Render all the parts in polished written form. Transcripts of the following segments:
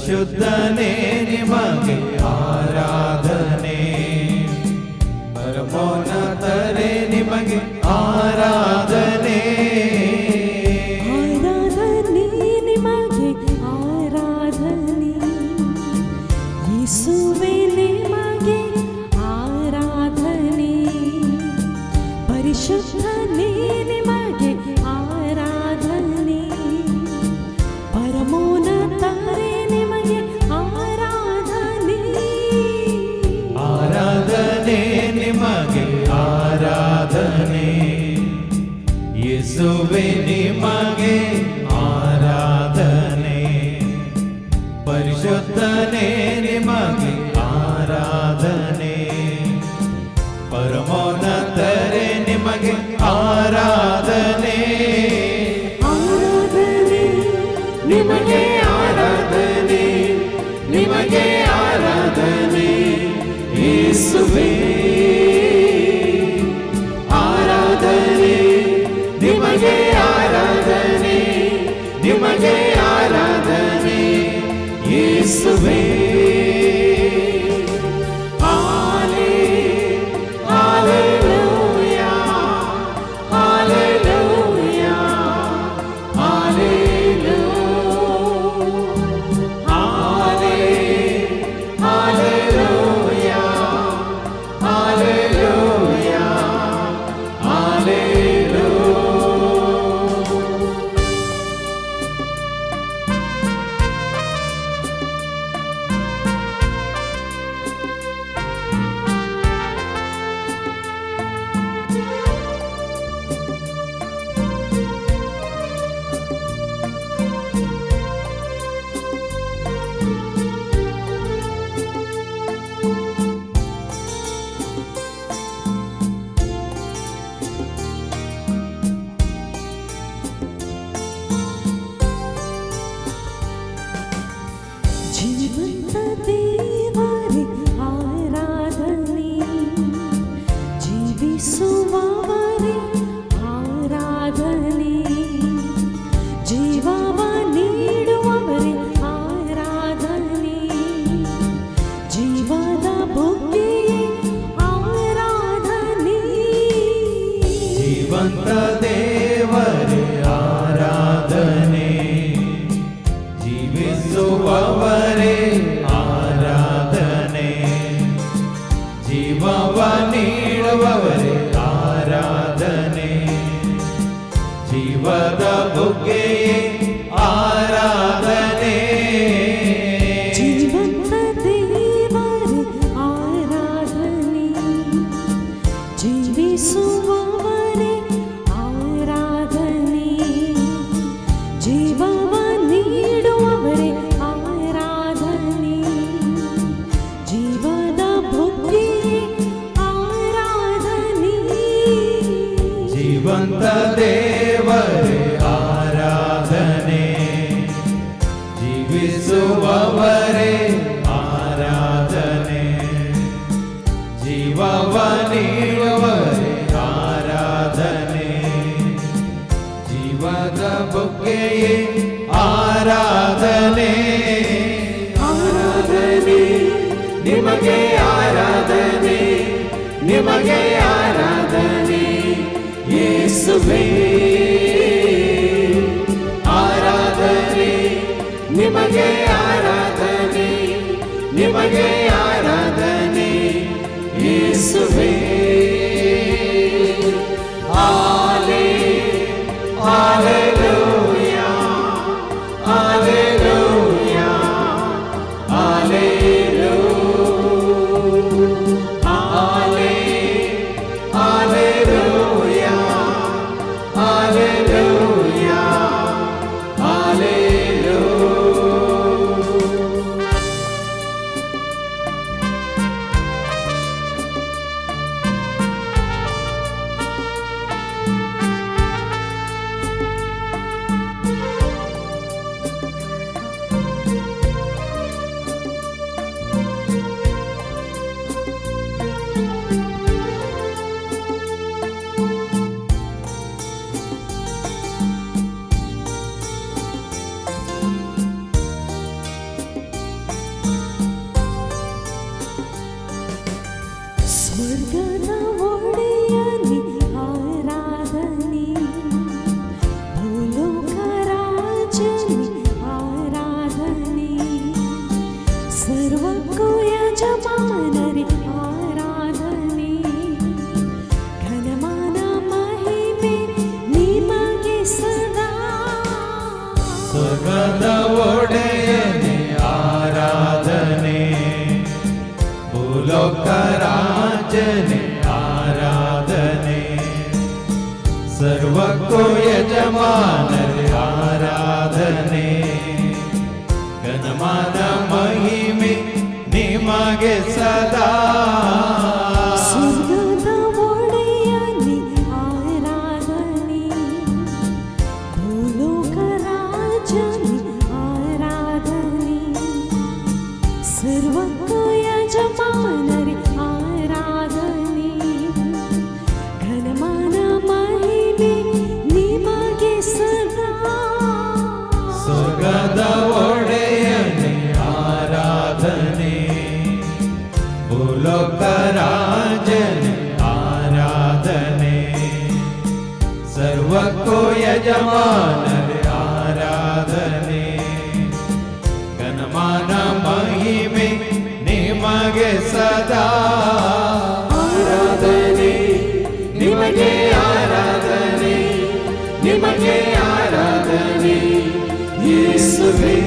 ಪರಿಶುದ್ಧನೇ ನಿಮಗೆ ಆರಾಧನೆ, ಪರಮೋನ್ನತರೇ ನಿಮಗೆ ಆರಾಧನೆ, ಆರಾಧನೆ ನಿಮಗೆ ಆರಾಧನೆ, ಯೇಸುವೇ ನಿಮಗೆ ಆರಾಧನೆ, ಪರಿಶುದ್ಧನೇ ನಿಮಗೆ ಆರಾಧನೆ, ಪರಮೋನ್ನತರೇ ನಿಮಗೆ ಆರಾಧನೆ, ಆರಾಧನೆ ನಿಮಗೆ ಆರಾಧನೆ, ಯೇಸುವೇ ನಿಮಗೆ ಆರಾಧನೆ, ಪರಿಶುದ್ಧನೇ ನಿಮಗೆ ಆರಾಧನೆ, ಪರಮೋನ್ನತರೇ ನಿಮಗೆ ಆರಾಧನೆ, ಆರಾಧನೆ ನಿಮಗೆ ಆರಾಧನೆ, ನಿಮಗೆ ಆರಾಧನೆ, ಯೇಸುವೇ ಆರಾಧನೆ, ನಿಮಗೆ ಆರಾಧನೆ, ನಿಮಗೆ ಆರಾಧನೆ, ಯೇಸುವೇ ಜೀವಂತ ದೇವರೇ ಆರಾಧನೆ, ಜೀವಿಸುವವರೇ ಆರಾಧನೆ, ಜೀವವ ನೀಡುವವರೇ ಆರಾಧನೆ, ಜೀವದ ಬುಗ್ಗೆಯೇ ಆರಾಧನೆ, ಜೀವಂತ ದೇವರೇ ಆರಾಧನೆ, ಜೀವಿಸುವವರೇ ಆರಾಧನೆ, ಜೀವವ ನೀಡುವವರೇ ಆರಾಧನೆ, ಜೀವದ ಬುಗ್ಗೆಯೇ ಆರಾಧನೆ, ಜೀವಂತ ದೇವರೇ ಆರಾಧನೆ, ಜೀವಿಸುವವರೇ ಆರಾಧನೆ, ಜೀವವ ನೀಡುವವರೇ ಆರಾಧನೆ, ಜೀವದ ಬುಗ್ಗೆಯೇ ಆರಾಧನೆ, ಜೀವಂತ ದೇವರೇ ಆರಾಧನೆ, ಜೀವಿಸುವವರೇ ಆರಾಧನೆ, ಜೀವವ ನೀಡುವವರೇ ಆರಾಧನೆ, ಜೀವದ ಬುಗ್ಗೆಯೇ ಆರಾಧನೆ, ಆರಾಧನೆ ನಿಮಗೆ ಆರಾಧನೆ, ನಿಮಗೆ ಆರಾಧನೆ, ಯೇಸುವೇ ಆರಾಧನೆ, ನಿಮಗೆ ಆರಾಧನೆ, ನಿಮಗೆ ಆರಾಧನೆ, ಯೇಸುವೇ Hallelujah, Hallelujah, Hallelujah, Hallelujah, Hallelujah, Hallelujah. भूलोकराजने आराधने सर्वको यजमानरे आराधने घनमान महिमे निಮಗೆ सदा ಸ್ವರ್ಗದ ಒಡೆಯನೇ ಆರಾಧನೆ ಭೂಲೋಕ ರಾಜನೇ ಆರಾಧನೆ ಸರ್ವಕ್ಕೂ ಯಜಮಾನರೇ ಆರಾಧನೆ ಘನಮಾನ ಮಹಿಮೆ ನಿಮಗೆ ಸದಾ ಸ್ವರ್ಗದ ಒಡೆಯನೇ ಆರಾಧನೆ ಭೂಲೋಕರಾಜನೆ ಆರಾಧನೆ ಸರ್ವಕ್ಕೂ ಯಜಮಾನರೇ ಆರಾಧನೆ ಘನಮಾನ ಮಹಿಮೆ ನಿಮಗೆ ಸದಾ ಆರಾಧನೆ ನಿಮಗೆ ಆರಾಧನೆ ನಿಮಗೆ ಆರಾಧನೆ ಯೇಸುವೇ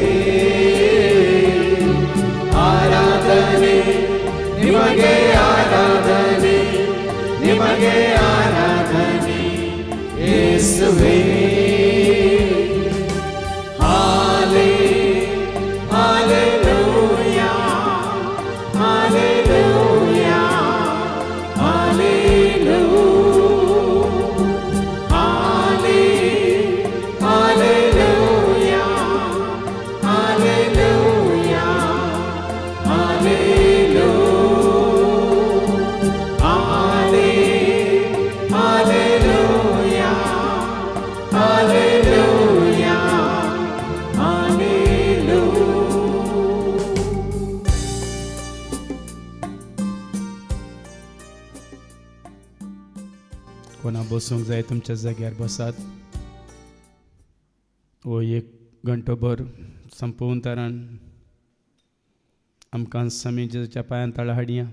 ಆರಾಧನೆ ನಿಮಗೆ ಆರಾಧನೆ ನಿಮಗೆ ಆರಾಧನೆ ಯೇಸುವೇ ಹಾಲೆ ಹಾಲೆಲೂಯಾ ಹಾಲೆಲೂಯಾ ಹಾಲೆಲೂಯಾ ಹಾಲೆ ಹಾಲೆಲೂಯಾ ಹಾಲೆಲೂಯಾ कोणा बसूंक जाय तुमच्या जाग्यार बसात वो एक घंटोभर संपोवन तरान आमकां समी जेजूच्या पांयां तळा हाडया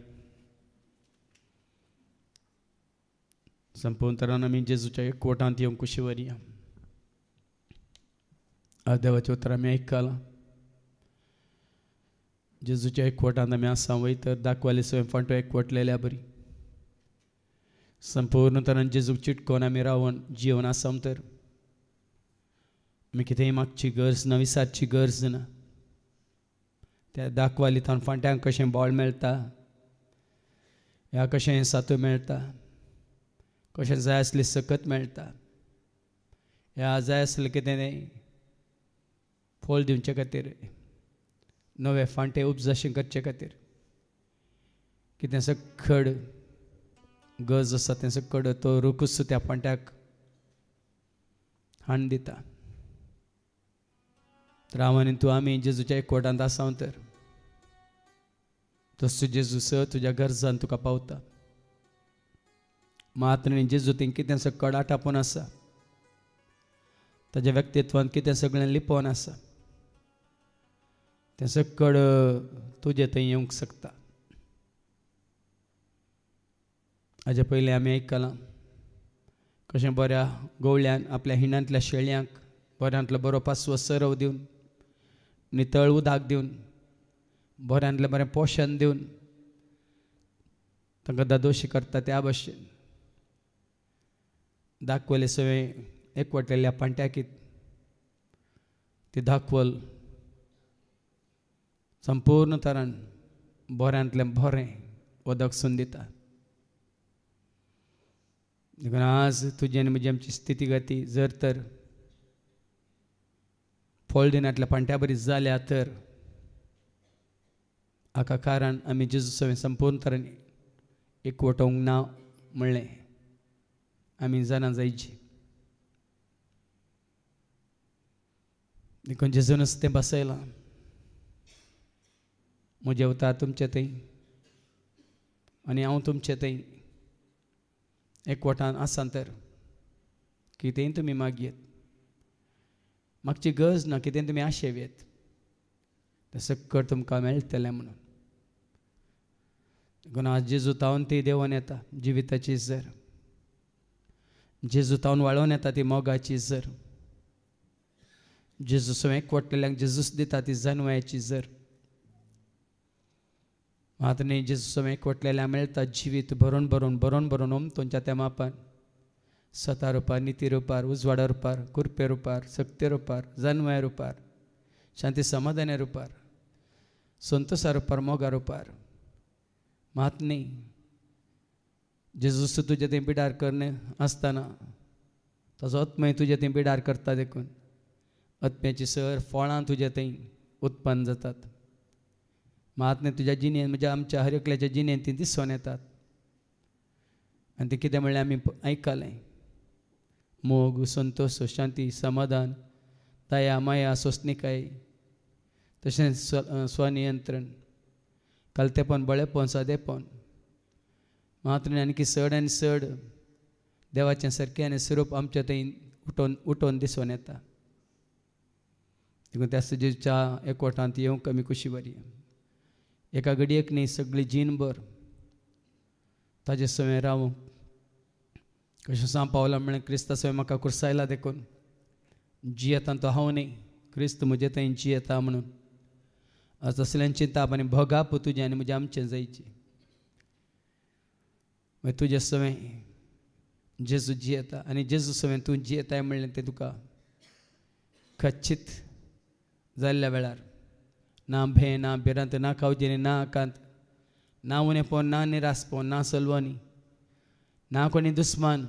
संपोवन तरान आमी जेजूच्या एकवटांत येवंक कशी व्हरया आज देवाचें उतर आमी आयकलां जेजूच्या एकवटांत आमी आसा वयर दाखवाली सवय फावट एकवटलेल्या बरी संपूर्ण तरान जेजूक चिटकोवन आमी रावन जीवन आसा तर आमी कितेंय मागची गरज ना विसारची गरज ना त्या दाखवाली थान फांट्यांक कशें बोळ मेळटा ह्या कशें सातू मेळटा कशें जाय आसली सकत मेळटा ह्या जाय आसलें कितें फोल दिवचे खातीर नवे फांटे उपजाशें करचे खातीर कितें सकड गरज आसा तें सकड तो रुकूच त्या फांट्याक हाण दिता तर हांव आनी तूं आमी जेजूच्या एकवटांत आसा तर तसो जेजू स तुज्या गरजान तुका पावता मात न्ही जेजू तें कितें सकड आटापून आसा ताज्या व्यक्तित्वान कितें सगळें लिपोवन आसा तें सकड तुजे थंय येवंक शकता हाजे पयलीं आमी आयकलां कशें बऱ्या गवळ्यान आपल्या हिणांतल्या शेळयांक बऱ्यांतलो बरो पासवो सरव दिवन नितळ उदक दिवन बऱ्यांतलें बरें पोशण दिवन तांकां दादोशी करता त्या भाशेन दाखवले सवय एकवटलेल्या पांट्याकीत ती दाखवल संपूर्ण तरान बऱ्यांतलें बरें उदक सून दिता देखून आज तुजी आनी म्हजी आमची स्थिती गती जर तर फळ दिनांतल्या पांट्या बरी जाल्या तर हाका कारण आमी जेजू सवय संपूर्ण तरान एकवटोवंक ना म्हणलें आमी जाणा जायची देखून जेजूनच तें बसयलां म्हजे अवतार तुमचे थंय आनी हांव तुमचे थंय एकवटान आसा तर कितेंय तुमी मागयेत मागची गरज ना कितें तुमी आशेवेत तें सकट तुमकां मेळटलें म्हणून देखून आज जेजू तावन ती देंवन येता जिविताची झर जेजू तावन वाळोवन येता ती मोगाची झर जेजू सवय एकवटलेल्यांक जेजूस दिता ती जानवायाची झर मात न्ही जेजू समें एकवटलेल्या मेळटा जिवीत भरून भरून भरून भरून तुमच्या त्या मापान सता रुपार निती रुपार उजवाडा रुपार कृपे रुपार सक्ती रुपार जन्मय रुपार शांती समाधान रुपार संतोषा रुपार मोगा रुपार मात न्ही जेजूस तुझे ते पिडार करणे आसतना ताजो आत्मय तुझे ते पिडार करता देखून आत्म्याची सर फळां तुझे थंय उत्पन्न जातात मात न्ही तुज्या जिणेंत म्हणजे आमच्या हर एकल्याच्या जिणेंत ती दिसून येतात आनी ते कितें म्हणलें आमी आयकलें मोग संतोष शांती समाधान दया माया सोंसणीकाय तशेंच स्वनियंत्रण कलतेपण बळेपण सदेपण मात न्ही आनी चड आनी चड देवाचें सारकें आनी स्वरूप आमच्या थंय उठोवन दिसून येता देखून त्या जेजूच्या एकवटांत येवंक आमी कशी बरी एका घडयेक न्ही सगळी जीणभर ताजे सवय रावूंक कशें सांग पावला म्हळें क्रिस्ता सवय म्हाका कुरसायला देखून जियेता तो हांव न्ही क्रिस्त म्हजे थंय जियेता म्हणून आज तसल्यांची ताप आनी भोगाप तुजें आनी म्हजें आमचें जायची मागीर तुजे सवय जेजू जियेता आनी जेजू सवय तूं जियेताय म्हणलें तें तुका खच्चीत जाल्ल्या वेळार ना भंय ना भिरांत ना कावजिनी ना आकांत ना उणेपण ना निरासपण ना सलवणी ना कोणी दुस्मान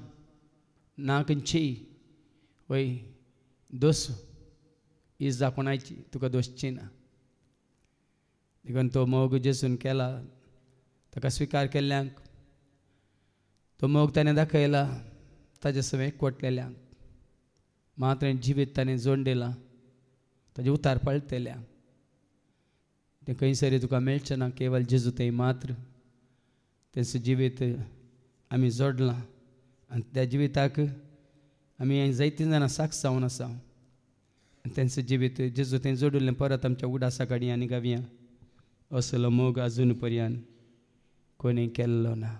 ना खंयची वय दोस इज दाखोवनाची तुका दोसची ना देखून तो मोग जेजून केला ताका स्विकार केल्ल्यांक तो मोग ताणें दाखयला ताजे सवय एकवटलेल्यांक मात्र जिवीत ताणें जोड दिलां ताजे उतार पळतल्यांक तें खंयसरी तुका मेळचें ना केवल जेजू थंय मात्र तेंचें जिवीत आमी जोडलां आनी त्या जिविताक आमी जायतीं जाणां साक्ष जावन आसा आनी तेंचें जिवीत जेजू थंय जोडिल्लें परत आमच्या उडासा काडी आनी गावया असलो मोग अजून पर्यंत कोणी केल्लो ना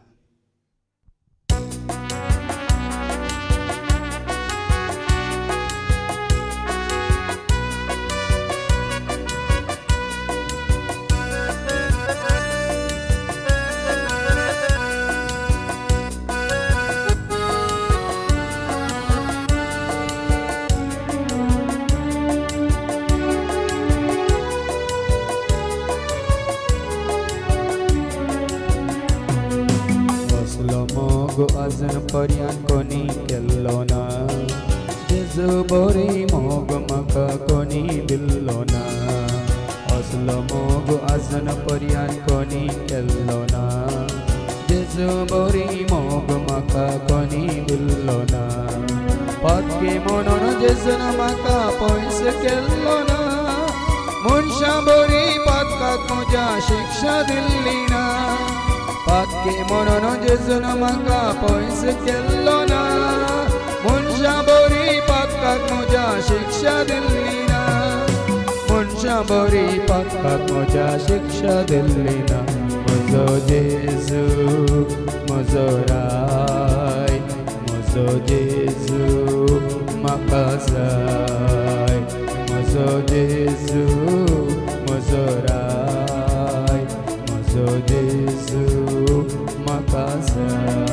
अजून पर्यंत कोणी केल्लो ना जेजू बरी मोग म्हाका कोणी दिल्लो ना असलो मोग अजून पर्यंत कोणी केल्लो ना जेजू बरी मोग म्हाका कोणी दिल्लो ना पत्के म्हणून जेजून म्हाका पयस केल्लो ना मनशां बरी पत्काक म्हज्या शिक्षा दिल्ली ना पत्के म्हणून जेजून म्हाका पयस केल्लो ना मनशां बरी पत्काक म्हज्या शिक्षा दिल्ली ना मनशां बरी पत्काक म्हज्या शिक्षा दिल्ली ना म्हजो जेजू म्हजो राय म्हजो जेजू म्हाका जाय म्हजो जेजू म्हजो राय म्हजो जेजू म्हाका जाय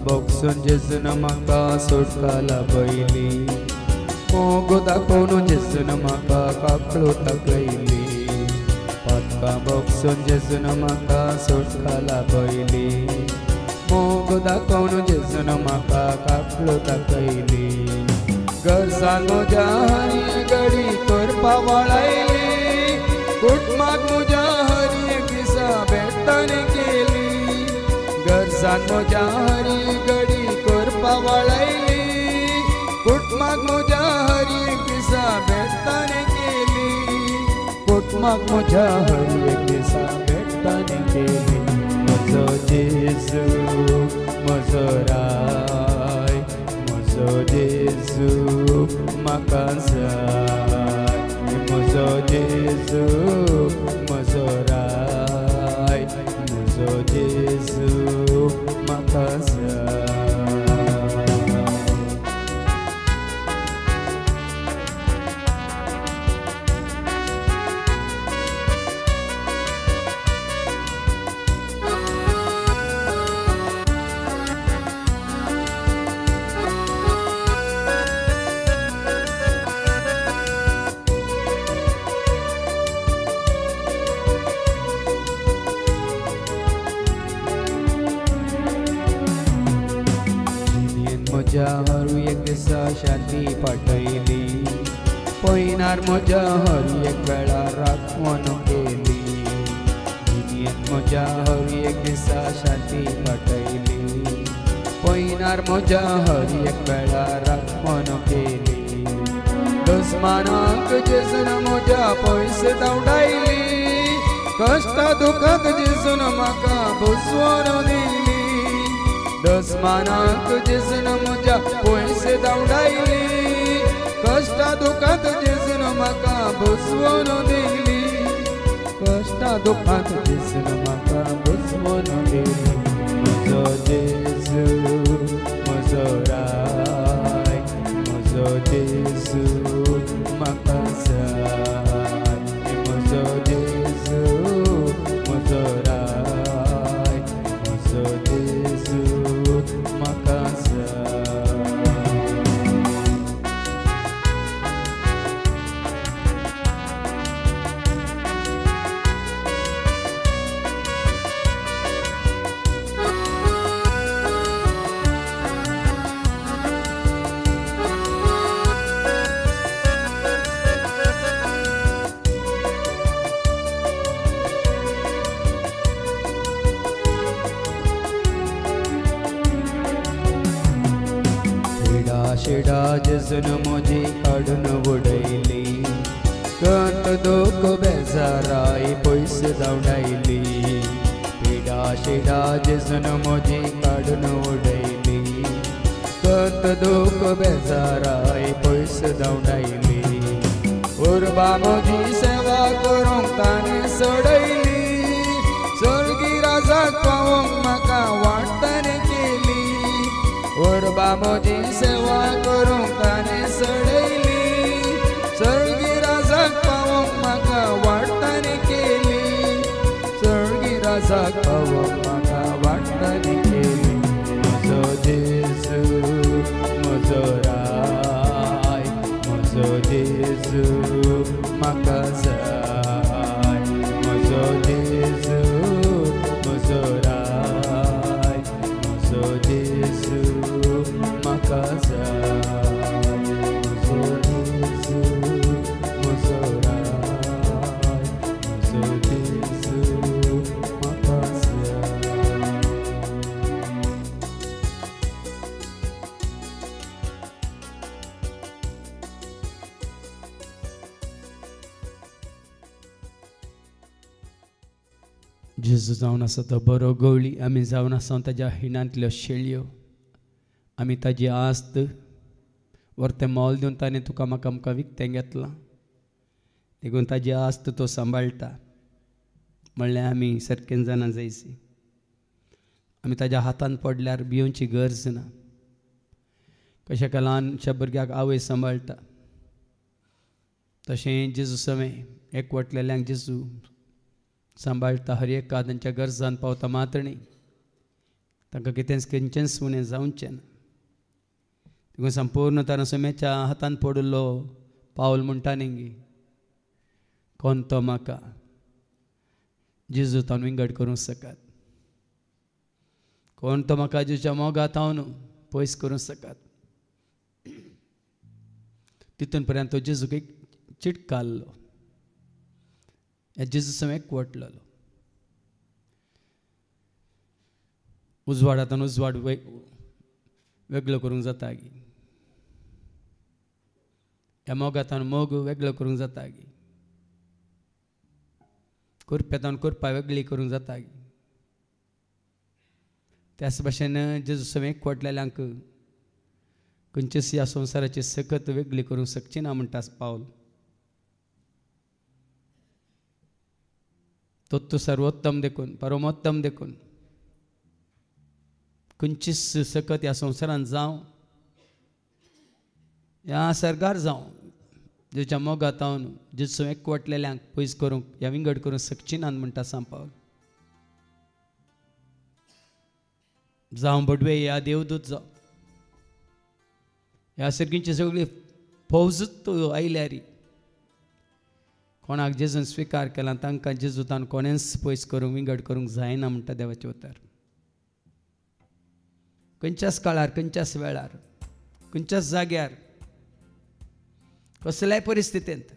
बोगसून जेजून म्हाका सुटका लाभयली मोग दाखोवन जेजून म्हाका काकळू तकयली पत्का बोगसून जेजून म्हाका सुटका लाभयली मोग दाखोवन जेजून म्हाका काकळू तकयली गरजान म्हज्या हरी घडी करपा वळायली कुटुंबाक म्हज्या हरी एक दिसा भेटांनी केली गरजान म्हज्या हरी घडी करपा वळायली कुटुंबाक म्हज्या हरी एक दिसा भेटांनी केली कुटुंबाक म्हज्या हरी एक दिसा कश्टांनी केली म्हजो जेजू म्हजो राय म्हजो जेजू म्हाका जाय म्हजो जेजू म्हजो राय म्हजो जेजू म्हाका जाय म्हज्या हर एक दिसा शांती पाठयली पयनार म्हज्या हर एक वेळार राखण केली दुनियेंत म्हज्या हर एक दिसा शांती पाठयली पयनार म्हज्या हर एक वेळार राखण केली दुस्मानाक जेजून म्हज्या पयस धांवडायली कश्ट दुखांत जेजून म्हाका बसवून दिली दुस्मानाक जेजून म्हज्या पयस धांवडायली कश्ट दुखांत जेजून म्हाका बसवून दिली कश्ट दुखांत जेजून म्हाका बसवून दिली म्हजो जेजू म्हजो राय म्हजो जेजू म्हाका जाय म्हजो जेजू म्हजो राय म्हजो जेजू म्हाका जाय शिडा जेजून म्हजी काडून उडयली कंत दोख बेजाराय पयस धांवडायली पिडा शिडा जेजून म्हजी काडून उडयली कंत दोख बेजाराय पयस धांवडायली उर्बा म्हजी सेवा करूंक ताणें सोडयली सर्गी राजाक पावोंक म्हाका वाट ताणें केली उर्बा म्हजी सेवा करूंक ताणें सोडयली सर्गी राजाक पावोंक म्हाका वाट ताणें केली सर्गी राजाक पावोंक म्हाका वाट ताणें केली म्हजो जेजू म्हजो राय म्हजो जेजू म्हाका जाय म्हजो जेजू म्हजो राय म्हजो जेजू म्हाका जाय म्हजो जेजू म्हजो राय म्हजो जेजू म्हाका जाय जेजू जावन आसा तो बरो गवळी आमी जावन आसा ताज्या हिणांतल्यो शेळयो आमी ताजी आस्त व्हरतें मोल दिवन ताणें तुका म्हाका आमकां विकतें घेतलां देखून ताजी आस्त तो सांबाळटा म्हणल्यार आमी सारकें जाणा जायसी आमी ताज्या हातान पडल्यार भिवची गरज ना कशें एका ल्हानशा भुरग्याक आवय सांबाळटा तशें जेजू समें एकवटलेल्यांक जेजू सांबाळटा हर एका तांच्या गरजान पावता मात्रणी तांकां खंयचेंच उणें जावचें ना देखून संपूर्ण ताणें समेच्या हातान पडिल्लो पावल म्हणटा न्ही कोण तो म्हाका जेजू तावन विंगड करूंक सकात कोण तो म्हाका जेजूच्या मोगात हांव पयस करूंक सकात तितून पर्यंत तो जेजूक एक चिटकाल्लो ह्या जेजू समें एकवटलेलो उजवाडांतल्यान उजवाड वेगळो करूंक जाता गी ह्या मोगांतल्यान मोग वेगळो करूंक जाता गी करप्यातान करपा वेगळी करूंक जाता त्याच भाशेन जेजू सवें एकवटलेल्यांक खंयचीच ह्या संवसाराची सकत वेगळी करूंक शकची ना म्हणटा पावल तो सर्वोत्तम देखून परमोत्तम देखून खंयचीच सकत ह्या संवसारांत जावं ह्या सरकार जावं जेच्या मोगात हांव जेजू एकवटलेल्यांक पयस करूंक ह्या विंगड करूंक शकची ना म्हणटा पावल जावं बडवे या देवदूत जावं ह्या सर्गींची सगळी फौजूच आयल्यार कोणाक जेजून स्विकार केला तांकां जेजूतान कोणेंच पयस करूंक विंगड करूंक जायना म्हणटा देवाचे उतर खंयच्याच काळार खंयच्याच वेळार खंयच्याच जाग्यार कसल्याय परिस्थितींत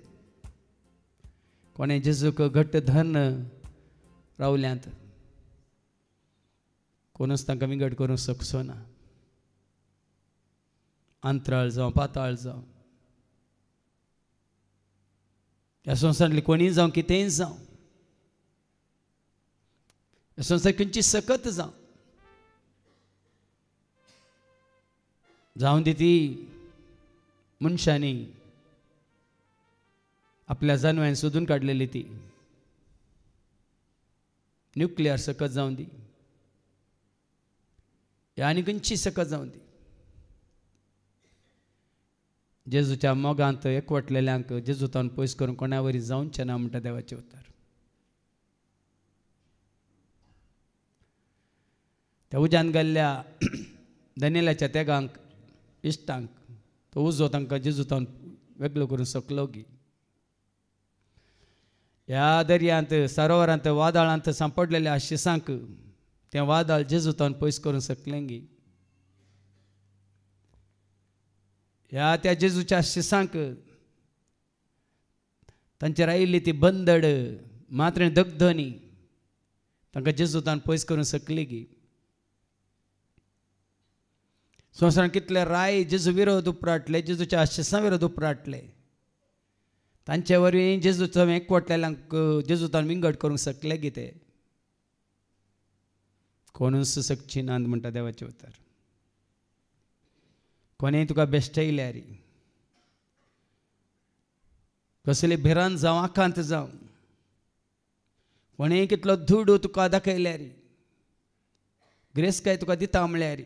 कोणें जेजूक घट्ट धरून रावल्यांत कोणूच तांकां विंगड करूंक शकचो ना अंतराळ जावं पाताळ जावं ह्या संवसारांतली कोणीय जावं कितेंय जावं ह्या संवसार खंयची सकत जावं दी ती मनशांनी आपल्या जानव्यान सोदून काडलेली ती न्युक्लियर सकत जावं दी आनी खंयची सकत जावं दी जेजूच्या मोगांत एकवटलेल्यांक जेजूतान पयस करून कोणा वरी जावचें ना म्हणटा देवाचें उतर त्या उज्यान गेल्ल्या दानियेलाच्या तेगांक इश्टांक तो उजो तांकां जेजूतान वेगळो करून सकलो गी ह्या दर्यांत सरोवरांत वादळांत सांपडलेल्या शिसांक तें वादळ जेजूतान पयस करून सकलें गी ह्या त्या जेजूच्या शिसांक तांचेर आयिल्ली ती बंदड मात्र दगधनी तांकां जेजूतान पयस करून सकली गी संवसारांत कितले राय जेजू विरोध उपराटले जेजूच्या शिसां विरोध उपराटले तांचे वरवीं जेजूचो एकवटलेल्यांक जेजूतान विंगड करूंक शकले गी ते कोणूच सकची नांद म्हणटा देवाचें उतर कोणेंय तुका बेश्टयल्यार कसली भिरांत जावं आकांत जावं कोणेंय कितलो धूड तुका दाखयल्यार ग्रेसकाय तुका दिता म्हळ्यार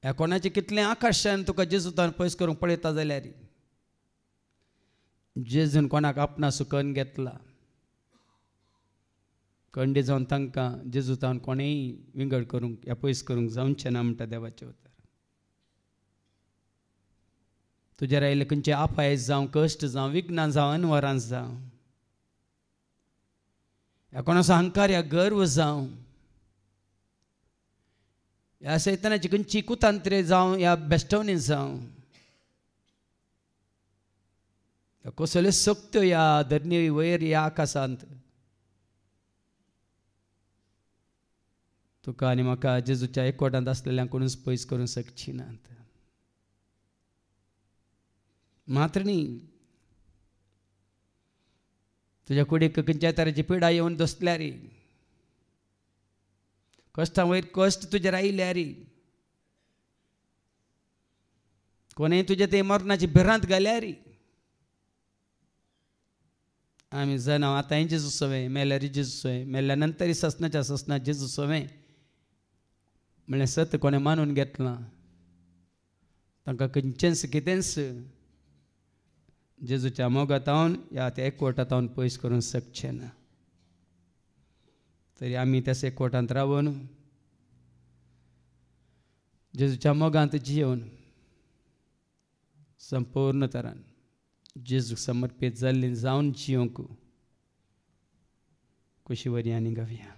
ह्या कोणाचें कितलें आकर्शण तुका जेजूतान पयस करूंक पळयता जाल्यार जेजून कोणाक आपणा सुकन घेतला कंडी जावन तांकां जेजूतान कोणेय विंगड करूंक ह्या पयस करूंक जावचें ना म्हणटा देवाचें उतर तुजेर आयिल्ले खंयचे आपायस जावं कश्ट जावं विघ्नां जावं अनवरां जावं ह्या कोणाचो अहंकार ह्या गर्व जावं ह्या सैतानाची खंयची कुतांत्रे जावं ह्या बेश्टवणी जावं कसल्यो सक्त्यो ह्या धरणी वयर ह्या आकाशांत तुका आनी म्हाका जेजूच्या एकवटांत आसलेल्यांक कोणूच पयस करूंक शकची नात मात्र न्ही तुज्या कुडीक खंयच्याय तरेची पिडा येवन दसल्यार कश्टां वयर कश्ट तुजेर आयल्यार कोणेय तुजे ते मरणाची भिरांत घाल्यार आमी जाणां आतां जेजू सवें मेल्यार जेजू सवें मेल्ल्या नंतर ससनाच्या ससना जेजू सवें म्हळ्यार सत कोणें मानून घेतलां तांकां खंयचेंच कितेंच जेजूच्या मोगात हांव ह्या त्या एकवटांत हांव पयस करूंक शकचें ना तरी आमी त्याच एकवटांत रावन जेजूच्या मोगांत जियोवन संपूर्ण तरान जेजूक समर्पीत जाल्लीं जावन जियोंक कशी वरी आनी गावया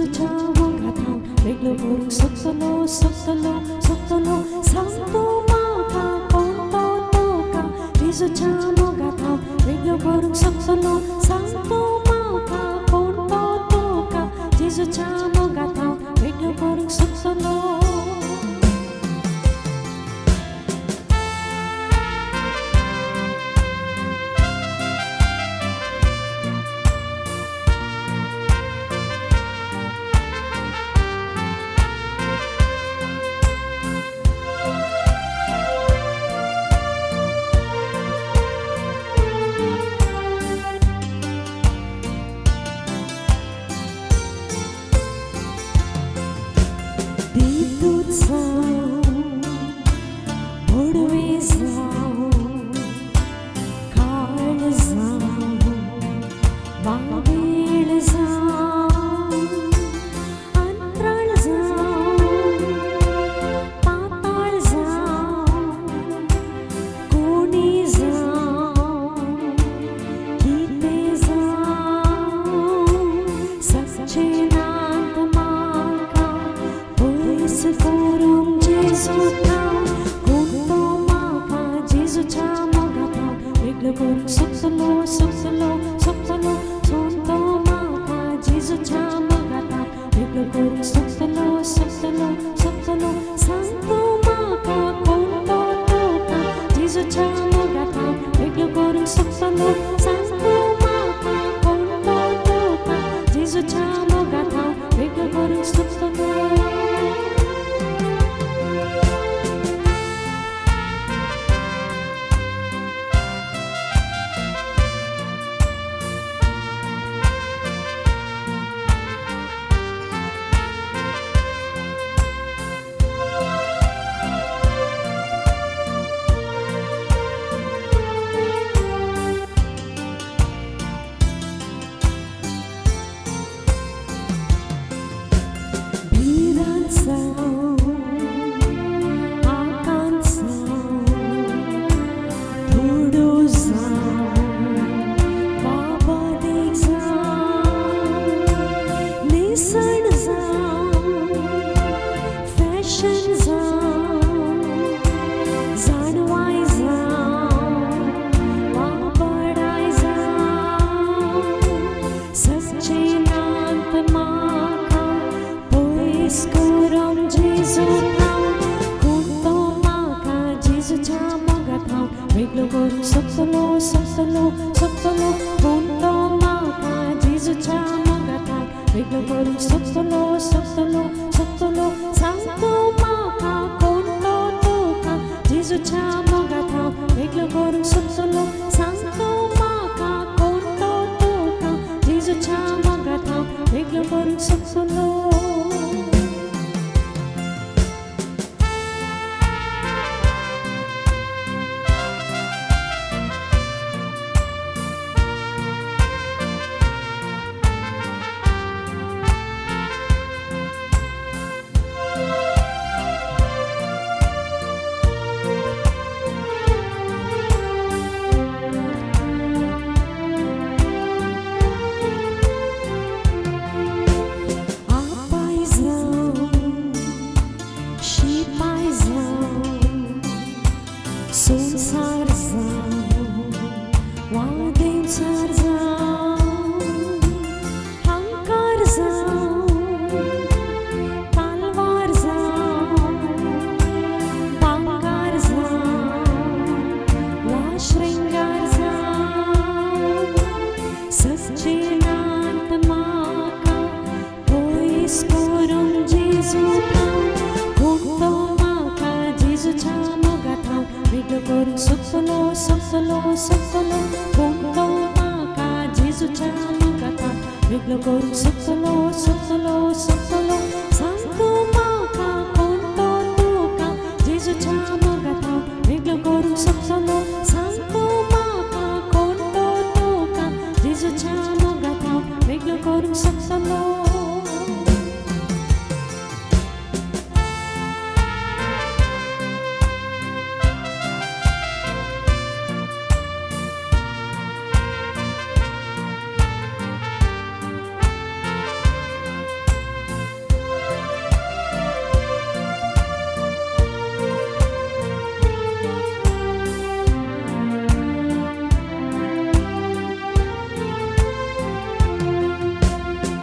Jesuच्या मुखातून वेगळं करून सोपलो सोपलो सोपलो सांगतो माका कोणतो तो का Jesuच्या मुखातून वेगळं करून सोपलो सांगतो माका कोणतो तो का Jesuच्या मुखातून वेगळं करून सोपलो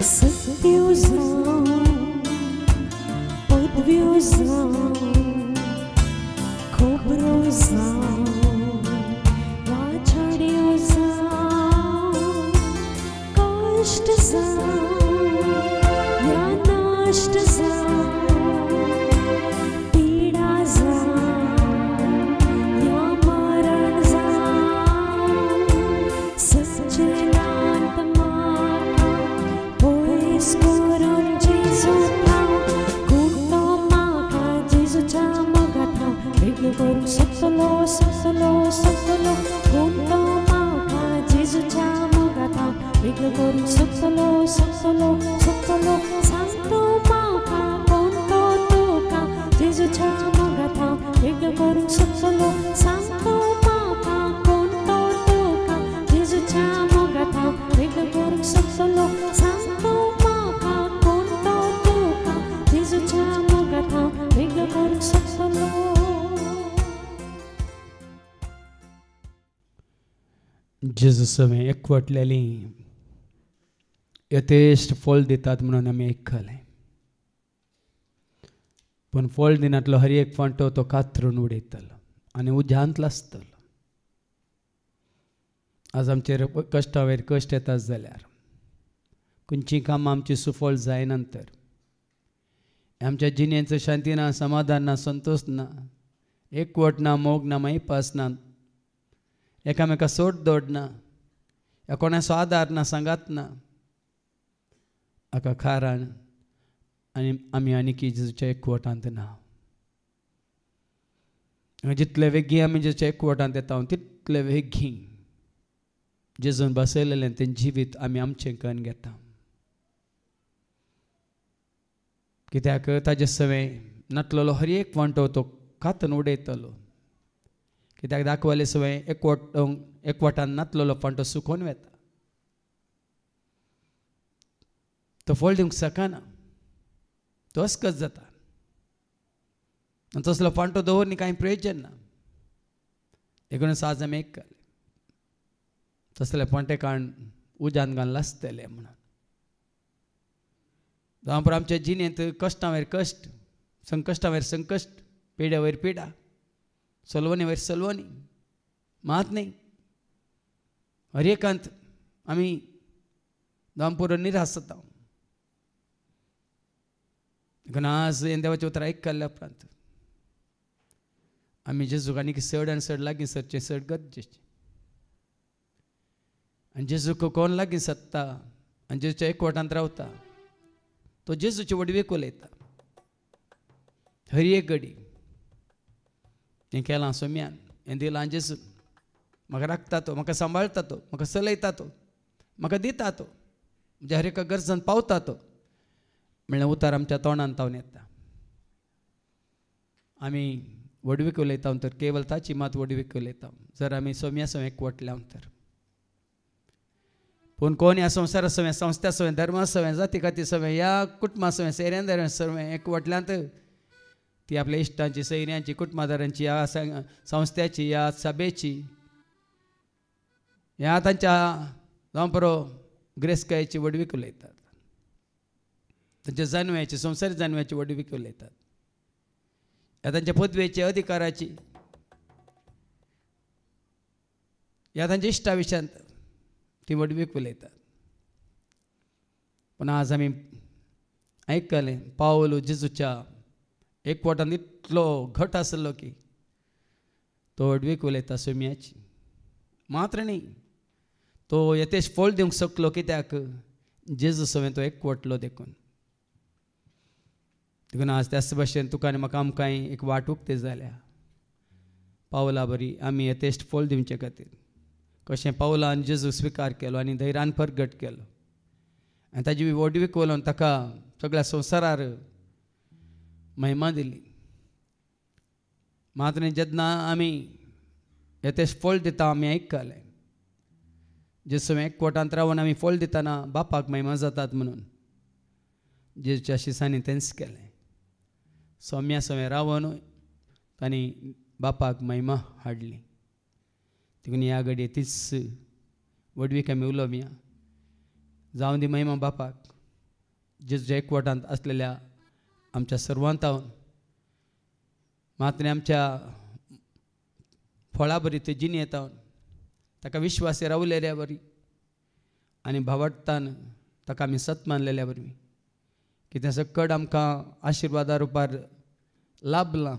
सत्यो जाऊं पदव्यो जाऊं खोबरो जाऊं वाछड्यो जाऊं कष्ट जाऊं या नष्ट जाऊं पीडा जाऊं या मरण जाऊं सच्चेलांत माका होईस करून जेजूचा कुर्तो माका जेजूच्या मोगाथा वेगळो करून सकलो सकलो सकलो कुर्तो माका जेजूच्या मोगाथा वेगळो करून सकलो सकलो सकलो सांगतो माका कोणतो तुका जेजूच्या मोगाथा वेगळो करून सकलो सांगतो माका कोणतो तुका जेजूच्या मोगाथा वेगळो करून सकलो सांगतो माका कोणतो तुका जेजूच्या मोगाथा वेगळो करून सकलो जेजू समें एकवटलेली यथेश्ट फळ दितात म्हणून आमी आयकले पण फळ दिनांतलो हर एक फांटो तो कातरून उडयतलो आनी उज्यांतलो आसतलो आज आमचेर कश्टा वयर कश्ट येतात जाल्यार खंयचीं कामां आमची सुफळ जायनंतर आमच्या जिणेंत शांती ना समाधान ना संतोष ना एकवट ना मोग ना मैपास ना एकामेका सोड दोड ना या कोणाचो आदार ना सांगात ना हाका कारण आनी आमी आनीक जेजूच्या एकवटांत ना जितले वेगी आमी जेजूच्या एकवटांत येता तितले वेगी जेजून बसयलेलें तें जिवीत आमी आमचें करून घेता कित्याक ताजे सवें नटलेलो हर एक वांटो तो कातून उडयतलो कित्याक दाखयले सवें एकवटान नातलेलो फांटो सुकोवन वेता तो फळ दिवंक शकना तो अस्कत जाता आनी तसलो फांटो दवरून कांय प्रयोजन ना देखून आज आमी आयकले तसले फांटे काण उज्यान घालून लासतले म्हणून जावं आमच्या जिणेंत कश्टां वयर कश्ट संकश्टां वयर संकश्ट पिड्या वयर पिडा सलवणी वयर सलवणी मात न्ही हर एकांत आमी दामपुरो निराश जाता देखून आज हें देवाचें उतर आयकल्या उपरांत आमी जेजूक आनीक चड आनी चड लागीं सरचें चड गरजेचें आनी जेजूक कोण लागीं सत्ता आनी जेजूच्या एकवटांत रावता तो जेजूचे वडवेक उलयता हर एक घडी हें केलां सोम्यान हें दिलां जेजून म्हाका राखता तो म्हाका सांबाळटा तो म्हाका चलयता तो म्हाका दिता तो म्हणजे हर एका गरजान पावता तो म्हणल्यार उतार आमच्या तोंडान तावन येता आमी वडवीक उलयता तर केवल ताची मात वडवीक उलयता जर आमी सोम्या सवें एकवटल्या तर पूण कोण ह्या संवसारा सवें संस्था सवें धर्मा सवें जाती खाती सवें ह्या कुटुंबा सवें सेऱ्यांदारां सवें एकवटल्यांत ती आपल्या इश्टांची सैऱ्यांची कुटुंबादारांची ह्या संस्थेची ह्या सभेची ह्या तांच्या जावं बरो ग्रेस्कायेची वडवीक उलयतात तांच्या जानव्याची संवसारी जानव्याची वडवीक उलयतात ह्या तांच्या पदवेची अधिकाराची ह्या तांच्या इश्टा विशयांत ती वडवीक उलयतात पूण आज आमी आयकलें पावलो जेजूच्या एकवटान इतलो घट आसलो की तो वडवीक उलयता सोम्याची मात्र न्ही तो येतेश फळ दिवंक शकलो कित्याक जेजू सवें तो एकवटलो देखून देखून आज त्याच भाशेन तुका आनी म्हाका आमकांय एक वाट उक्ती जाल्या पावला बरी आमी येतेश्ट फळ दिवचे खातीर कशें पावलान जेजू स्विकार केलो आनी धैर्यान परगट केलो आनी ताजी वडवीक उलोवन ताका सगळ्या संवसारार महिमा दिली मात्र जेन्ना आमी येतेश फळ दिता आमी आयकलें जेजू एकवटांत रावन आमी फळ दितना बापाक महिमा जातात म्हणून जेजूच्या शिसांनी तेंच केलें सोम्या सवें रावन तांणी बापाक महिमा हाडली देखून ह्या घडये तीच वडवीक आमी उलोवया जावं दी महिमा बापाक जेजूच्या एकवटांत असलेल्या आमच्या सर्वांत मातने आमच्या फळा बरी ते जिनी येता ताका विश्वासी रावलेल्या बरी आनी भावडतान ताका आमी सत मानलेल्या बरी कितें सकट आमकां आशिर्वादा रुपार लाभलां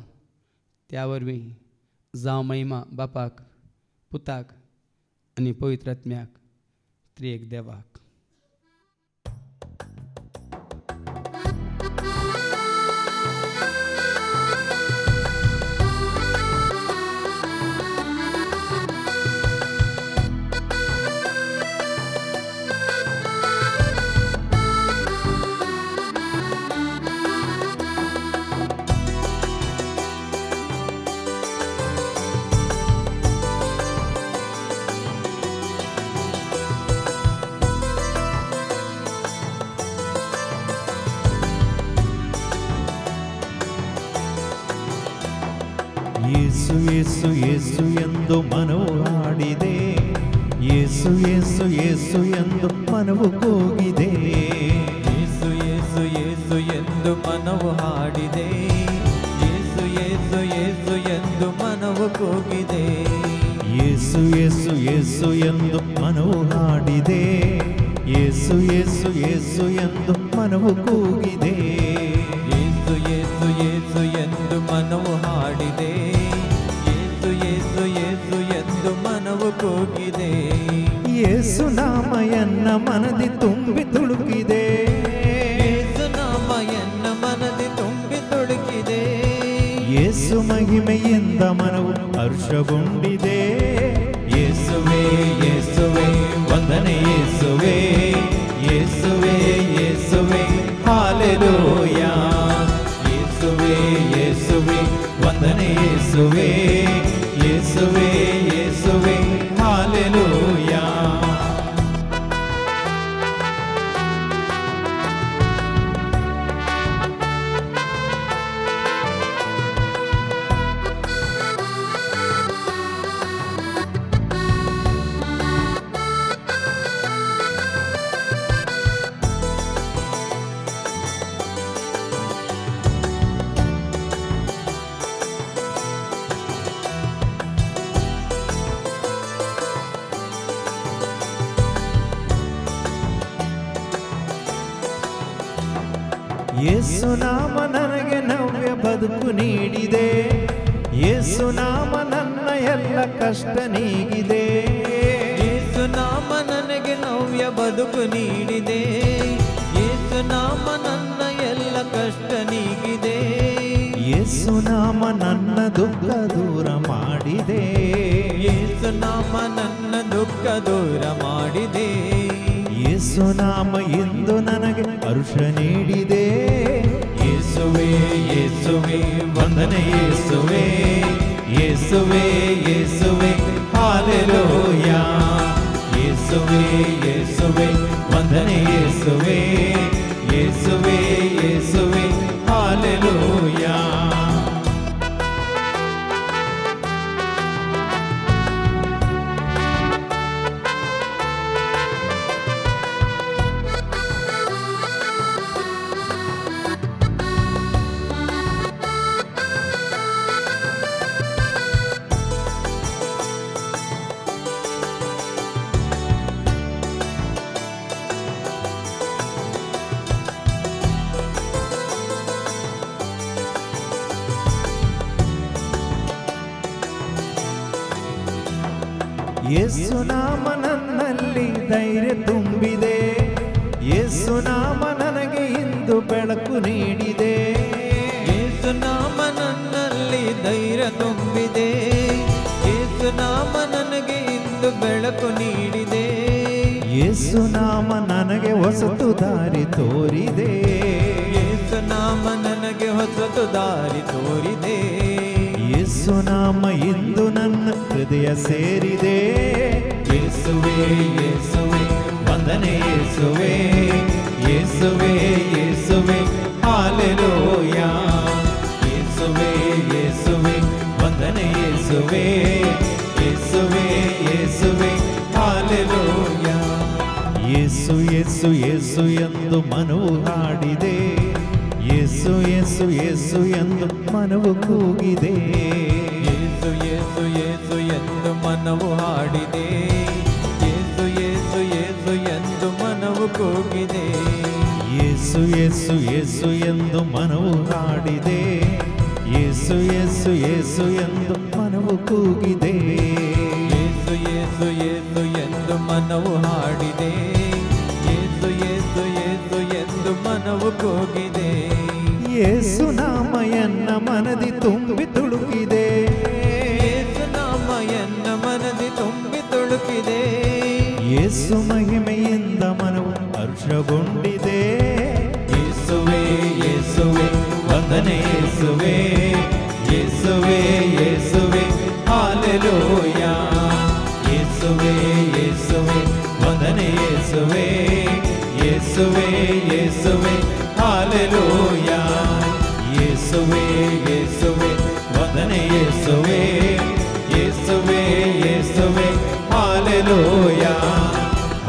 त्या वरवीं जावं महिमा बापाक पुताक आनी पवित्र आत्म्याक त्रिएक देवाक. ಯೇಸು ಯೇಸು ಯೇಸು ಎಂದು ಮನವು ಹಾಡಿದೆ, ಯೇಸು ಯೇಸು ಯೇಸು ಎಂದು ಮನವು ಕೂಗಿದೆ. ಯೇಸು ಯೇಸು ಯೇಸು ಎಂದು ಮನವು ಹಾಡಿದೆ, ಯೇಸು ಯೇಸು ಯೇಸು ಎಂದು ಮನವು ಕೂಗಿದೆ. ಯೇಸು ಯೇಸು ಯೇಸು ಎಂದು ಮನವು ಹಾಡಿದೆ, ಯೇಸು ಯೇಸು ಯೇಸು ಎಂದು ಮನವು ಕೂಗಿದೆ. ಯೇಸು ಯೇಸು ಯೇಸು ಎಂದು ಮನವು ಹಾಡಿದೆ, ಯೇಸು ಯೇಸು ಯೇಸು ಎಂದು ಮನವು ಕೂಗಿದೆ. ಯೇಸು ನಾಮ ಎನ್ನ ಮನದಿ ತುಂಬಿ ತುಳುಕಿದೆ, ಯೇಸು ನಾಮ ಎನ್ನ ಮನದಿ ತುಂಬಿ ತುಳುಕಿದೆ. ಯೇಸು ಮಹಿಮೆಯಿಂದ ಮನವು ಹರ್ಷಗೊಂಡಿದೆ. ಯೇಸುವೇ ಯೇಸುವೇ ವಂದನೆ ಯೇಸುವೇ, ಯೇಸುವೇ ಯೇಸುವೇ ಹಾಲೆಲೂಯಾ. ಯೇಸುವೇ ಯೇಸುವೇ ವಂದನೆ ಯೇಸುವೇ, ಯೇಸುವೇ ಯೇಸುವೇ ಹಾಲೆಲೂಯಾ. ಯೇಸು ನಾಮ ನನಗೆ ನವ್ಯ ಬದುಕು ನೀಡಿದೆ, ಯೇಸು ನಾಮ ನನ್ನ ಎಲ್ಲ ಕಷ್ಟ ನೀಗಿದೆ. ಯೇಸು ನಾಮ ನನಗೆ ನವ್ಯ ಬದುಕು ನೀಡಿದೆ, ಯೇಸು ನಾಮ ನನ್ನ ಎಲ್ಲ ಕಷ್ಟ ನೀಗಿದೆ. ಯೇಸು ನಾಮ ನನ್ನ ದುಃಖ ದೂರ ಮಾಡಿದೆ, ಯೇಸು ನಾಮ ನನ್ನ ದುಃಖ ದೂರ ಮಾಡಿದೆ. ಯೇಸು ನಾಮ ಇಂದು ನನಗೆ ಹರ್ಷ ನೀಡಿದೆ. ಯೇಸುವೇ ಯೇಸುವೇ ವಂದನೆ ಯೇಸುವೇ, ಯೇಸುವೇ ಯೇಸುವೇ ಹಾಲೆಲೂಯಾ. ಯೇಸುವೇ ಯೇಸುವೇ ವಂದನೆ ಯೇಸುವೇ, ಯೇಸುವೇ ಯೇಸುವೇ ಹಾಲೆಲೂಯಾ. ಯೇಸು ನಾಮ ನನ್ನಲ್ಲಿ ಧೈರ್ಯ ತುಂಬಿದೆ, ಯೇಸು ನಾಮ ನನಗೆ ಇಂದು ಬೆಳಕು ನೀಡಿದೆ. ಯೇಸು ನಾಮ ನನ್ನಲ್ಲಿ ಧೈರ್ಯ ತುಂಬಿದೆ, ಯೇಸು ನಾಮ ನನಗೆ ಇಂದು ಬೆಳಕು ನೀಡಿದೆ. ಯೇಸು ನಾಮ ನನಗೆ ಹೊಸತು ದಾರಿ ತೋರಿದೆ, ಯೇಸು ನಾಮ ನನಗೆ ಹೊಸತು ದಾರಿ ತೋರಿದೆ. ಯೇಸು ನಾಮ ಇಂದು ನನ್ನ ಹೃದಯ ಸೇರಿದೆ. ಯೇಸುವೇ ಯೇಸುವೇ ವಂದನೆ ಯೇಸುವೇ, ಯೇಸುವೇ ಯೇಸುವೇ ಹಾಲೆಲೂಯಾ. ಯೇಸುವೇ ಯೇಸುವೇ ವಂದನೆ ಯೇಸುವೇ, ಯೇಸುವೇ ಯೇಸುವೇ ಹಾಲೆಲೂಯಾ. ಯೇಸು ಯೇಸು ಯೇಸು ಎಂದು ಮನು ಮನವು ಹಾಡಿದೆ. ಯೇಸು ಯೇಸು ಯೇಸು ಎಂದು ಮನವು ಕೂಗಿದೆ. ಯೇಸು ಯೇಸು ಯೇಸು ಎಂದು ಮನವು ಹಾಡಿದೆ. ಯೇಸು ಯೇಸು ಯೇಸು ಎಂದು ಮನವು ಕೂಗಿದೆ. ಯೇಸು ಯೇಸು ಯೇಸು ಎಂದು ಮನವು ಹಾಡಿದೆ. ಯೇಸು ಯೇಸು ಯೇಸು ಎಂದು ಮನವು ಕೂಗಿದೆ. ಯೇಸು ಯೇಸು ಯೇಸು ಎಂದು ಮನವು ಹಾಡಿದೆ. ಯೇಸು ಯೇಸು ಯೇಸು ಎಂದು ಮನವು ಕೂಗಿದೆ. ಯೇಸು ನಾಮ ಎನ್ನ ಮನದಿ ತುಂಬಿ ತುಳುಕಿದೆ. ಯೇಸು ನಾಮ ಎನ್ನ ಮನದಿ ತುಂಬಿ ತುಳುಕಿದೆ. ಯೇಸು ಮಹಿಮೆಯಿಂದ ಮನವು ಹರ್ಷಗೊಂಡಿದೆ. ಯೇಸುವೇ ಯೇಸುವೇ ವಂದನೆ ಯೇಸುವೇ. ಯೇಸುವೇ ಯೇಸುವೇ ಹಾಲೆಲೂಯಾ. ಯೇಸುವೇ ಯೇಸುವೇ ವಂದನೆ ಯೇಸುವೇ. ಯೇಸುವೇ ಯೇಸುವೇ ಹಾಲೆಲೂಯಾ. ಯೇಸುವೇ ಯೇಸುವೇ ವಂದನೆ ಯೇಸುವೇ. ಯೇಸುವೇ ಯೇಸುವೇ hallelujah.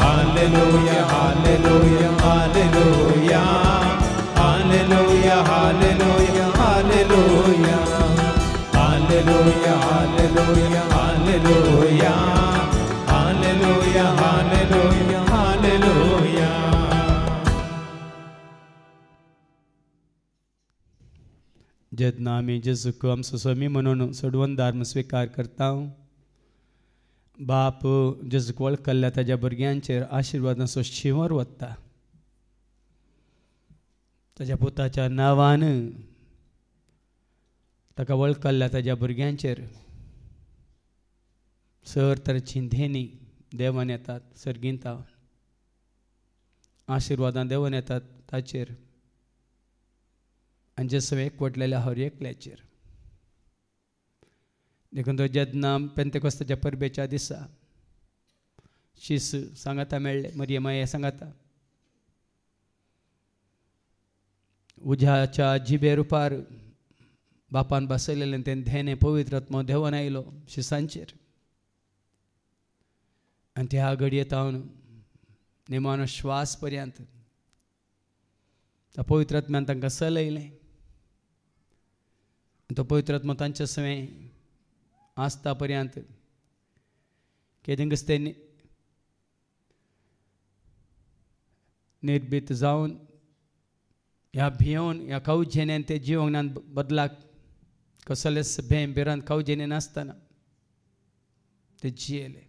Hallelujah hallelujah hallelujah. Hallelujah hallelujah hallelujah. Hallelujah hallelujah hallelujah. Hallelujah hallelujah hallelujah. जेतना आम्ही जेजूक आमचो स्वामी म्हणून सोडवून धर्म स्वीकार करता. बाप जेजूक वळखल्या ताज्या भुरग्यांचेर आशिर्वादाचो शिंवर वता. ताज्या पुताच्या नांवान ताका वळखल्या ताज्या भुरग्यांचेर सर तरेची धेनी देवान येतात. सर्गींता आशिर्वादां देवान येतात ताचेर आनी जेसू एकवटलेल्या हर एकल्याचेर. देखून तो जेन्ना पेंतेकोस्ताच्या परबेच्या दिसा शीस सांगाता मेळ्ळे मरियमा हे सांगाता उज्याच्या जिबे रुपार बापान बसयलेलें तें धेने पवित्र आत्मो देवान आयलो शिसांचेर. आनी त्या घडयेत हांव निमाणो श्वास पर्यंत त्या पवित्र आत्म्यान तांकां चलयलें. तो पवित्र आत्मो तांचे सवें आसता पर्यंत केदींगच ते निर्भीत जावन ह्या भियोन ह्या कावजेनेन ते जिवंगनान बदलाक कसलेच भें भिरांत कावजेने नासतना ते जियेले.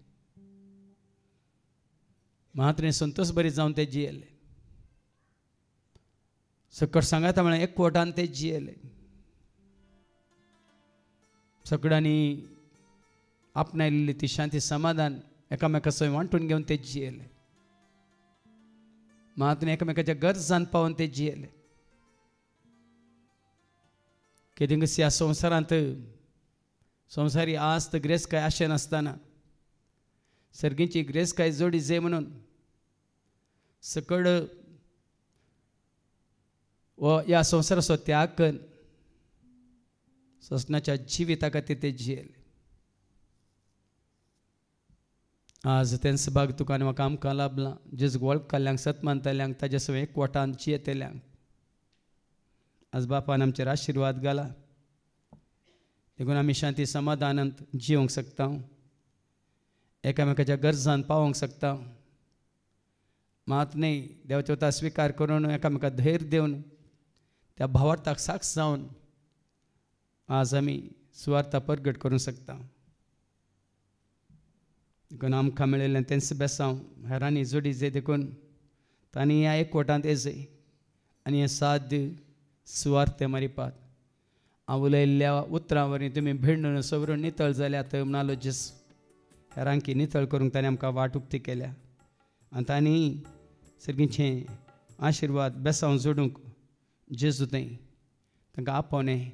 मात्र संतोश बरी जावन ते जियेले. सकट सांगाता म्हळ्यार एकवटान ते जियेले. सगळ्यांनी आपणायलेली ती शांती समाधान एकामेकासोय वांटून घेवन ते जियेले. मात्र एकामेकाच्या गरजान पावून ते जियेले. केदींगस ह्या संवसारांत संवसारी आस्त ग्रेस्त काय आशे नासतना सर्गींची ग्रेस्त काय जोडी जे म्हणून सकड व ह्या संवसाराचो त्याग करून ससनाच्या जिविता खातीर ते जियेले. आज तेंच भाग तुका आनी म्हाका आमकां लाभला. जेजूक वळखल्यांक सत मानतल्यांक ताजे सवें एकवटान जियेतल्यांक आज बापान आमचेर आशिर्वाद घाला. देखून आमी शांती समाधानांत जिवंक शकता. एकामेकाच्या गरजान पावोंक शकता. मात न्ही देवाचो ता स्विकार करून एकामेकाक धैर्य दिवन त्या भावार्थाक साक्ष जावन आज आमी सुवार्ता परगट करूंक शकता. देखून आमकां मेळिल्लें तेंच बेसांव हेरांनी जोडी जे देखून तांणी ह्या एकवटांत येजय आनी हें साद्य सुवार्ते मारिपात हांव उलयल्ल्या उतरां वरवीं तुमी भिडून सवरून नितळ जाल्यात म्हणालो जेस हेरांकी नितळ करूंक ताणें आमकां वाट उक्ती केल्या. आनी तांणी सर्गींचें आशिर्वाद बेसांव जोडूंक जेजू थंय तांकां आपोवणें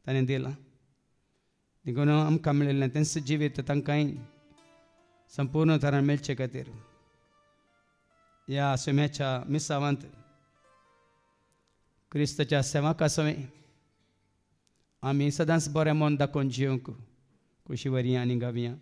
ताणें दिलां. देखून आमकां मेळिल्लें तेंच जिवीत तांकांय संपूर्ण तरान मेळचे खातीर ह्या सुम्याच्या मिसावांत क्रिस्ताच्या सेवाका सवें आमी सदांच बरें मन दाखोवन जिवंक खुशी वरया आनी गावया.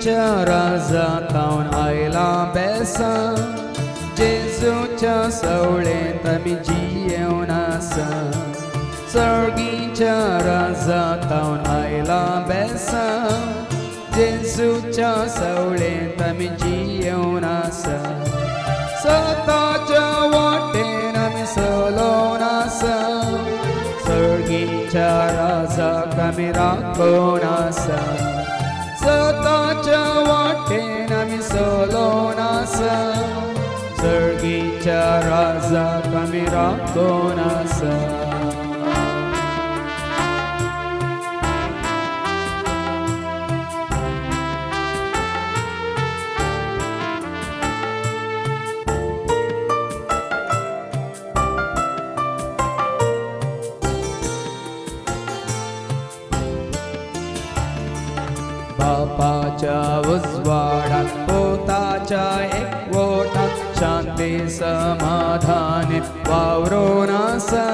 सर्गीच्या राजातावन आयला बेसन जेजूच्या सवळेंत आमी जियेवन आसा सर्गीच्या राजातावन आयला बेसन जेजूच्या सवळेंत आमी जियेवन आसा सताच्या वाटेन आमी चलोवन आसा सर्गीच्या राजाक आमी राखोवन आसा सताच्या वाटेन आमी चलोवन आसा सर्गीच्या राजाक आमी राखोवन आसा बापाच्या उजवाडात पोताच्या एकवटात शांती समाधानी वावरून आसा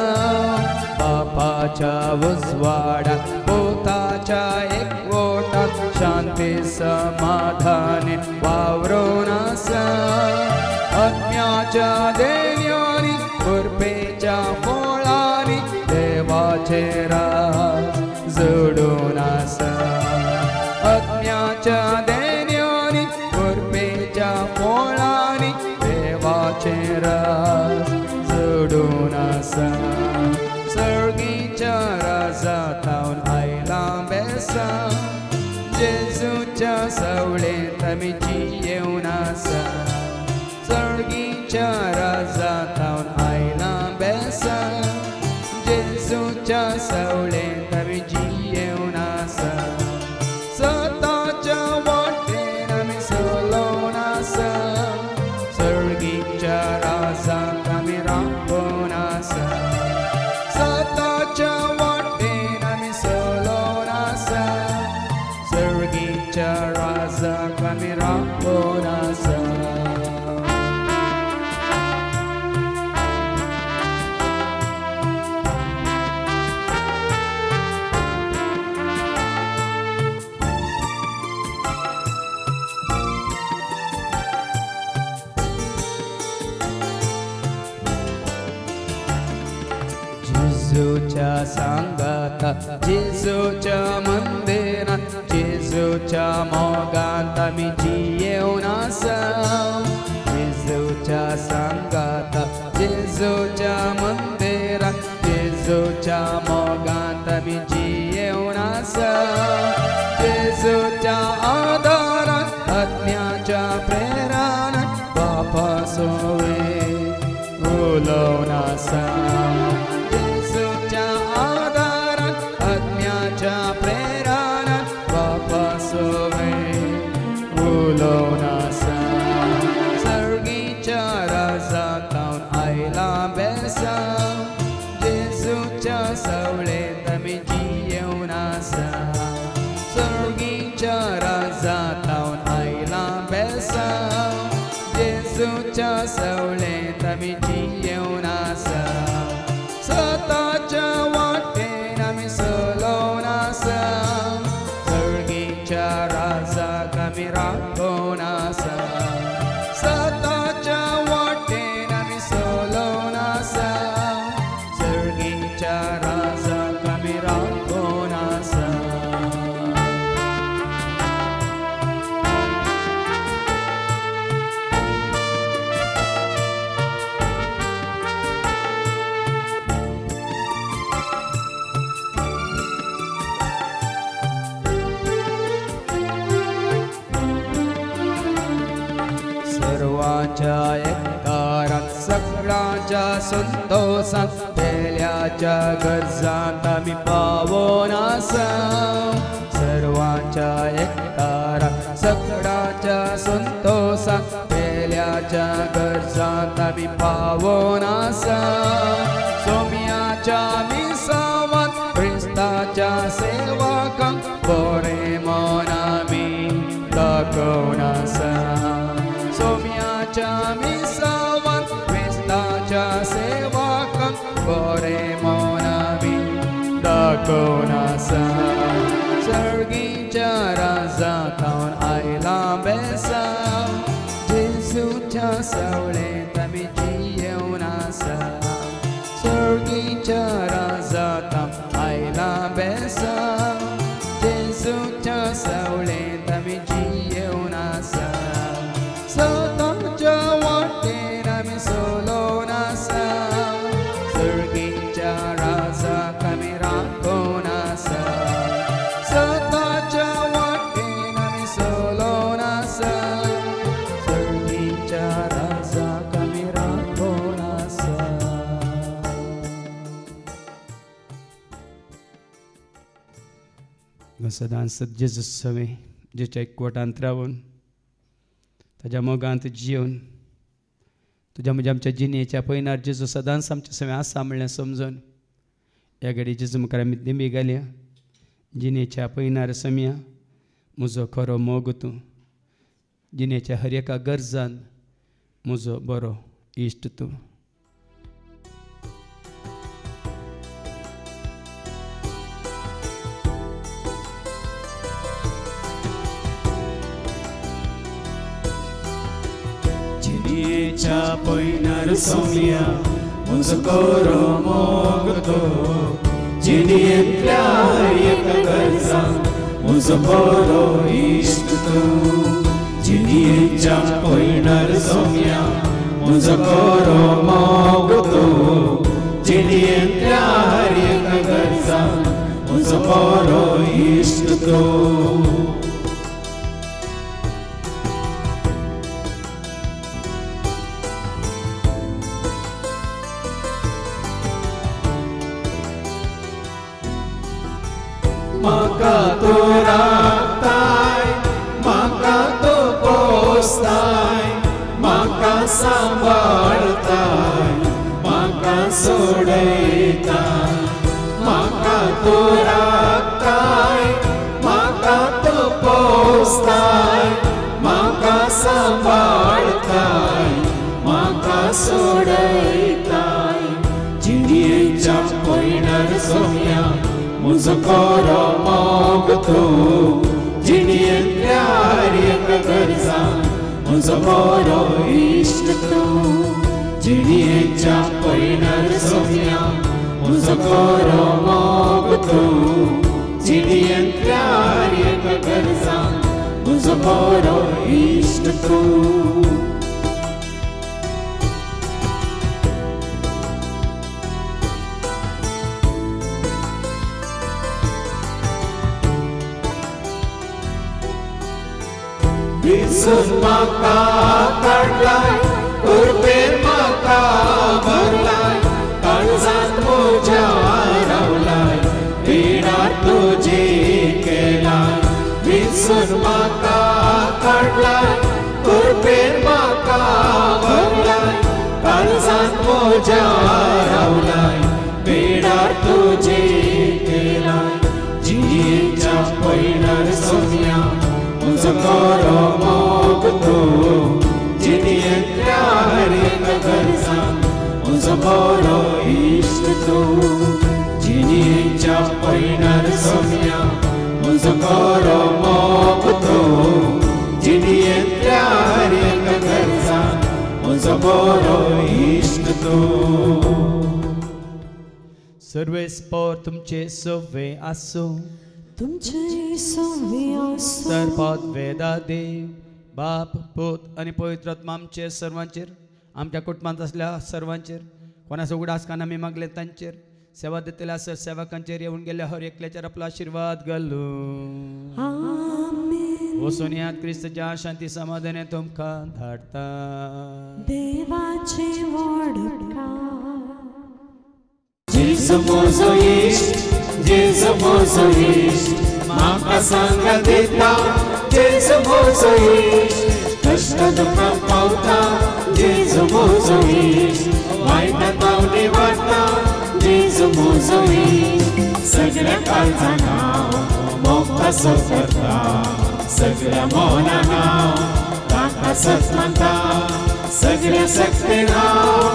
बापाच्या उजवाडात पोताच्या एकवटात शांती समाधानी वावरून आसा आत्म्याच्या देण्यानी कृपेच्या फळांनी देवाचे राज जोडून आसा आत्म्याच्या देण्यानी कृपेच्या फळांनी देवाचे राज जोडून आसा सर्गीच्या राजातावन आयला बेसन जेजूच्या सवळेंत आमी जियेवन आसा सर्गीच्या राजातावन आयला बेसन जेजूच्या सवळेंत आमी जियेवन आसा सताच्या वाटेन आमी चलोवन आसा सर्गीच्या राजाक आमी राखोवन आसा सताच्या वाटेन आमी चलोवन आसा सर्गीच्या राजाक आमी राखोवन आसा जेजूच्या सांगात जेजूच्या मंदिरात जेजूच्या मोगांत आमी जियेवन आसा जेजूच्या सांगात जेजूच्या मंदिरात जेजूच्या मोगांत आमी जियेवन आसा जेजूच्या आदारात आत्म्याच्या प्रेरानात बापा सोवे उलोवन आसा उलोवन आसा सर्गीच्या राजातावन आयला बेसन जेजूच्या सवळेंत आमी जियेवन आसा सर्गीच्या राजातावन आयला बेसन जेजूच्या सवळेंत आमी जियेवन आसा सताच्या वाटेन आमी चलोवन आसा सर्गीच्या राजाक आमी राखोवन आसा सताच्या वाटेन आमी चलोवन आसा सर्गीच्या राजाक आमी राखोवन आसा सर्वांच्या एककारात सगळ्यांच्या संतोषात पेल्याच्या गरजांत आमी पावोन आसा सर्वांच्या एककारात सगळ्यांच्या संतोषात पेल्याच्या गरजांत आमी पावोन आसा सोम्याच्या मिसावांत क्रिस्ताच्या सेवकांक बरें मन आमी दाखोवन आसा सोम्याच्या मिसावांत क्रिस्ताच्या सेवकांक बरें मन आमी दाखोवन आसा सर्गीच्या राजातावन आयला सदांच जेजूस सवे जेच्या एकवटांत रावून ताज्या मोगांत जिवन तुज्या म्हज्या आमच्या जिणेच्या पयनार जेजू सदांच आमचे सवे आसा म्हणलें समजून ह्या घडी जेजू मुखार आमी दिमी घालया. जिणेच्या पयनार समया म्हजो खरो मोग तूं, जिणेच्या हर एका गरजान म्हजो बरो इश्ट तूं. जिणेच्या पयनार समया म्हजो खरो मोग तूं, जिणेंतल्या हर एका गरजान म्हजो बरो इश्ट तूं. जिणेच्या पयनार समया म्हजो खरो मोग तूं, जिणेंतल्या हर एका गरजान म्हजो बरो इश्ट तूं. म्हाका तूं राखताय, म्हाका तूं पोसताय, म्हाका सांबाळताय, म्हाका सोडयताय. म्हाका तूं राखताय, म्हाका तूं पोसताय, म्हाका सांबाळताय, म्हाका सोडयताय. जिणेच्या पयनार समया म्हजो खरो मोग तूं, जिणेंतल्या हर एका गरजान म्हजो बरो इश्ट तूं. जिणेच्या पयनार समया म्हजो खरो मोग तूं, जिणेंतल्या हर एका गरजान म्हजो बरो इश्ट तूं. विसरून म्हाका काडलाय, कृपेन म्हाका भरलाय, काळजांत म्हज्या रावलाय, पिडार तुजी केलाय. विसरून म्हाका काडलाय, कृपेन म्हाका भरलाय, काळजांत म्हज्या रावलाय, पिडार तुजी केलाय. जिणेच्या पयनार समया म्हजो खरो मोग तूं, जिणेंतल्या हर एका गरजान म्हजो बरो इश्ट तूं. जिणेच्या पयनार समया म्हजो खरो मोग तूं, जिणेंतल्या हर एका गरजान म्हजो बरो इश्ट तूं. सर्वेस्पर तुमचे सवे आसूं, तुमचे सवे आसूं. सर्वात वेदा देव बाप पूत आनी पवित्र आत्मा आमचे सर्वांचेर, आमच्या कुटुंबांत असल्या सर्वांचेर, कोणाचो उगडास कान आमी मागले तांचेर, सेवा दितल्या सेवकांचेर येवन गेल्या हर एकल्याचेर आपलो आशिर्वाद घालूं. आमेन. वचून यात क्रिस्ताच्या शांती समाधाने तुमकां धाडटा. देवाचे व्हडकार. जेजू म्हजो इश्ट, जेजू म्हजो इश्ट, म्हाका सांगा दिता. जेजू म्हजो इश्ट, कश्ट दुखां पावता. जेजू म्हजो इश्ट, वायटांत हांव निवाडटा. जेजू म्हजो इश्ट, सगळ्या काळजान हांव मोगता करता. सगळ्या मोनान हांव ताका सत मानता. सगळ्या सक्तीन हांव